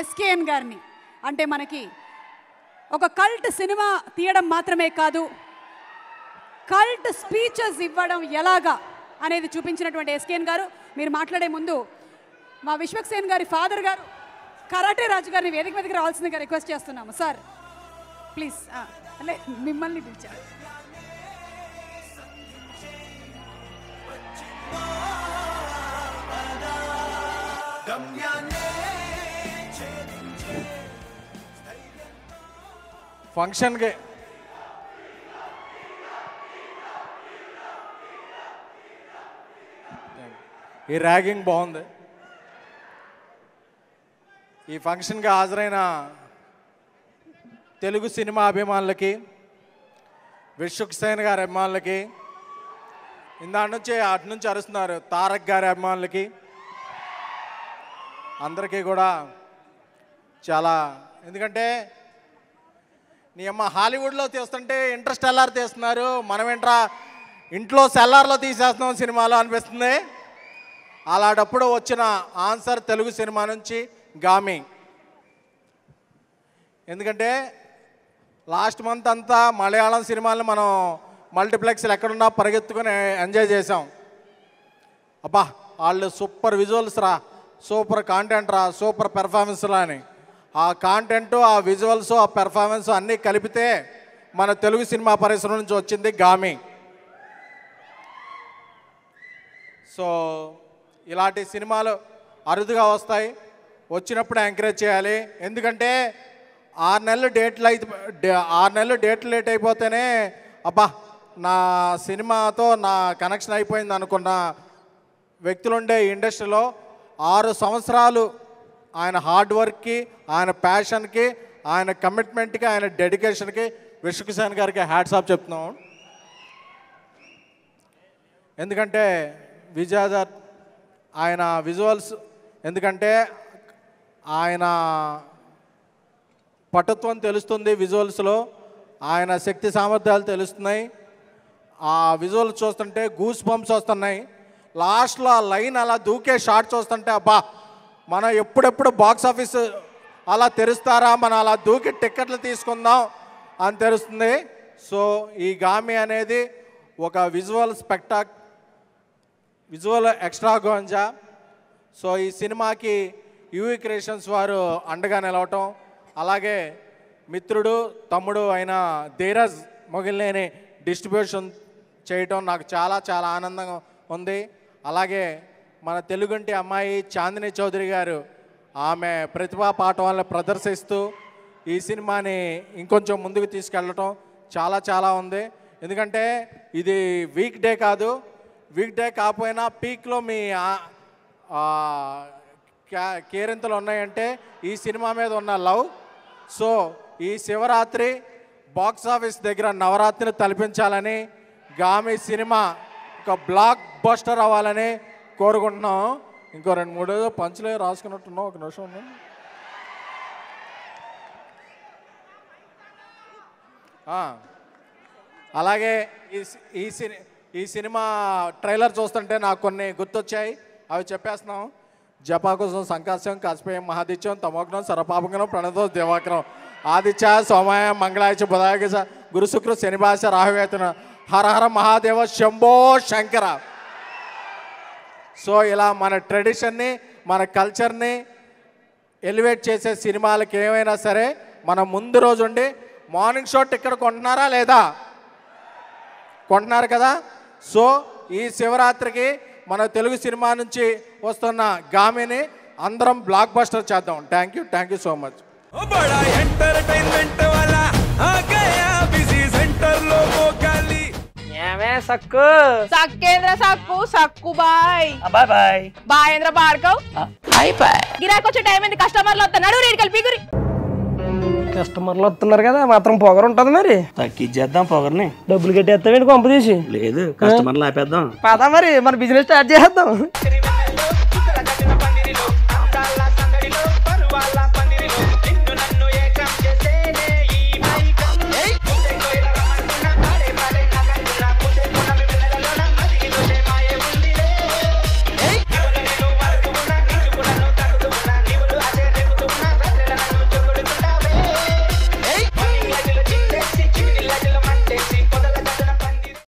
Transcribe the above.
SKN గారిని. అంటే మనకి ఒక కల్ట్ సినిమా తీయడం మాత్రమే కాదు, కల్ట్ స్పీచెస్ ఇవ్వడం ఎలాగా అనేది చూపించినటువంటి ఎస్కేఎన్ గారు. మీరు మాట్లాడే ముందు మా విశ్వక్సేన్ గారి ఫాదర్ గారు కరాటే రాజు గారిని వేదిక మీదకి రావాల్సిందిగా రిక్వెస్ట్ చేస్తున్నాము. Sir please. అలే మిమ్మల్ని పిలిచారు. ఫంక్షన్కి ఈ ర్యాగింగ్ బాగుంది. ఈ ఫంక్షన్కి హాజరైన తెలుగు సినిమా అభిమానులకి, విశ్వక్సేన్ గారి అభిమానులకి, అటు నుంచి అరుస్తున్నారు తారక్ గారి అభిమానులకి, అందరికీ కూడా చాలా, ఎందుకంటే నీ అమ్మ హాలీవుడ్లో తీస్తుంటే ఇంటర్స్టెల్లార్ తీస్తున్నారు, మనం ఏంట్రా ఇంట్లో సెల్లార్లో తీసేస్తున్నాం సినిమాలో అనిపిస్తుంది. అలాంటప్పుడు వచ్చిన ఆన్సర్ తెలుగు సినిమా నుంచి గామి. ఎందుకంటే లాస్ట్ మంత్ అంతా మలయాళం సినిమాలను మనం మల్టీప్లెక్స్లు ఎక్కడున్నా పరిగెత్తుకొని ఎంజాయ్ చేసాం. అబ్బా వాళ్ళు సూపర్ విజువల్స్ రా, సూపర్ కాంటెంట్ రా, సూపర్ పెర్ఫార్మెన్స్లా అని. ఆ కాంటెంట్, ఆ విజువల్స్, ఆ పెర్ఫార్మెన్స్ అన్నీ కలిపితే మన తెలుగు సినిమా పరిశ్రమ నుంచి వచ్చింది గామి. సో ఇలాంటి సినిమాలు అరుదుగా వస్తాయి, వచ్చినప్పుడు ఎంకరేజ్ చేయాలి. ఎందుకంటే 6 నెలలు డేట్లు లేట్ అయిపోతేనే అబ్బా నా సినిమాతో నా కనెక్షన్ అయిపోయింది అనుకున్న వ్యక్తులుండే ఇండస్ట్రీలో 6 సంవత్సరాలు ఆయన హార్డ్ వర్క్కి, ఆయన ప్యాషన్కి, ఆయన కమిట్మెంట్కి, ఆయన డెడికేషన్కి విశ్వక్సేన్ గారికి హ్యాట్స్ ఆఫ్ చెప్తున్నాం. ఎందుకంటే విజయదర్ ఆయన విజువల్స్, ఎందుకంటే ఆయన పటుత్వం తెలుస్తుంది విజువల్స్లో, ఆయన శక్తి సామర్థ్యాలు తెలుస్తున్నాయి. ఆ విజువల్స్ చూస్తుంటే గూస్ బంప్స్ వస్తున్నాయి. లాస్ట్లో ఆ లైన్ అలా దూకే షాట్ చూస్తుంటే అబ్బా మనం ఎప్పుడెప్పుడు బాక్స్ ఆఫీస్ అలా తెరుస్తారా, మనం అలా దూకి టిక్కెట్లు తీసుకుందాం అని తెలుస్తుంది. సో ఈ గామి అనేది ఒక విజువల్ ఎక్స్ట్రాగోంజా. సో ఈ సినిమాకి యూవీ క్రియేషన్స్ వారు అండగా నిలవటం, అలాగే మిత్రుడు తమ్ముడు అయిన ధీరజ్ మొగిలినేని డిస్ట్రిబ్యూషన్ చేయటం నాకు చాలా చాలా ఆనందంగా ఉంది. అలాగే మన తెలుగుంటి అమ్మాయి చాందిని చౌదరి గారు ఆమె ప్రతిభా పాఠవాలను ప్రదర్శిస్తూ ఈ సినిమాని ఇంకొంచెం ముందుకు తీసుకెళ్ళటం చాలా చాలా ఉంది. ఎందుకంటే ఇది వీక్ డే కాదు, వీక్ డే కాకపోయినా పీక్లో మీ కేరింతలు ఉన్నాయంటే ఈ సినిమా మీద ఉన్న లవ్. సో ఈ శివరాత్రి బాక్స్ ఆఫీస్ దగ్గర నవరాత్రిని తలపించాలని, గామి సినిమా ఒక బ్లాక్ బస్టర్ అవ్వాలని కోరుకుంటున్నాం. ఇంకో 2-3 పంచులే రాసుకున్నట్టున్నాం, ఒక నిమిషం ఉంది. అలాగే ఈ సినిమా ట్రైలర్ చూస్తుంటే నాకు కొన్ని గుర్తొచ్చాయి, అవి చెప్పేస్తున్నాం. జపాకుశం సంకాశం కాశపేయం మహాదిత్యం తమోగ్నం సర్వపాపగ్నం ప్రణతో దివాకరం ఆదిత్య సోమాయ మంగళాయ బుధాయ గురు శుక్ర శనిభాష రాహువేతన హర హర మహాదేవ శంభో శంకర. సో ఇలా మన ట్రెడిషన్ని, మన కల్చర్ని ఎలివేట్ చేసే సినిమాలకి ఏమైనా సరే మనం ముందు రోజు ఉండి మార్నింగ్ షో టికెట్ కొంటున్నారా లేదా? కొంటున్నారు కదా. సో ఈ శివరాత్రికి మన తెలుగు సినిమా నుంచి వస్తున్న గామిని అందరం బ్లాక్ బస్టర్ చేద్దాం. Thank you so much. సక్కు సక్కేంద్ర సక్కు సక్కు బాయ్ బాయ్ బాయ్ బాయేంద్ర భార్గవ్ బాయ్ బాయ్. గిరాకి వచ్చే టైం ఏంది, కస్టమర్లు వస్తున్నాడు, రేడికల్ పీగురి. కస్టమర్లు వస్తున్నారు కదా, మాత్రం పొగరు ఉంటది, మరి తగ్గించేద్దాం పొగర్ని. డబ్బులు కట్టేస్తామేంటి కొంప తీసి? లేదు, కస్టమర్లు ఆపేద్దాం. పదా మరి మన బిజినెస్ స్టార్ట్ చేద్దాం.